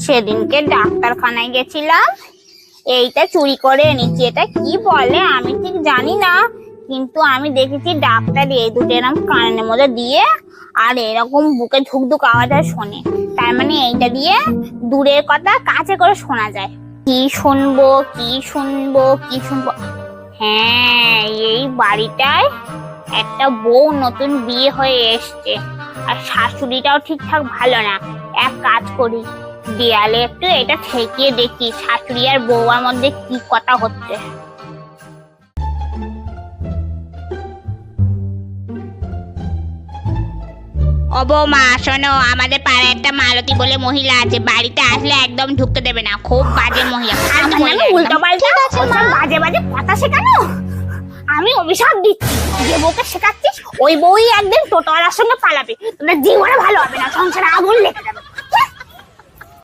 সেদিনকে ডাক্তারখানায় গেছিলাম, এইটা চুরি করে এনেছি। এটা কি বলে আমি ঠিক জানি না, কিন্তু আমি দেখেছি ডাক্তার এই দুটো এরকম কানের মধ্যে দিয়ে আর এরকম বুকে ধুক ধুক আওয়াজ আর শোনে। তার মানে এইটা দিয়ে দূরের কথা কাছে করে শোনা যায়। কি শুনবো কি শুনবো কি শুনবো? হ্যাঁ, এই বাড়িটায় একটা বউ নতুন বিয়ে হয়ে এসছে, আর শাশুড়িটাও ঠিকঠাক ভালো না। এক কাজ করি, দেয়ালে একটু এটা ঠেকিয়ে দেখি শাশুড়ি আর বউয়ার মধ্যে কি কথা হচ্ছে। ও বৌমা শোনো, আমাদের পাড়ায় একটা মালতী বলে মহিলা আছে, বাড়িতে আসলে একদম ঢুকতে দেবে না, খুব বাজে মহিলা। উল্টো পাল্টা বাজে বাজে কথা শেখানো, আমি অভিশাপ দিচ্ছি। যে বউকে শেখাচ্ছিস ওই বউই একদিন টোটোওয়ালার সঙ্গে পালাবে, তোদের জীবনে ভালো হবে না, সংসারে আগুন লেগে যাবে।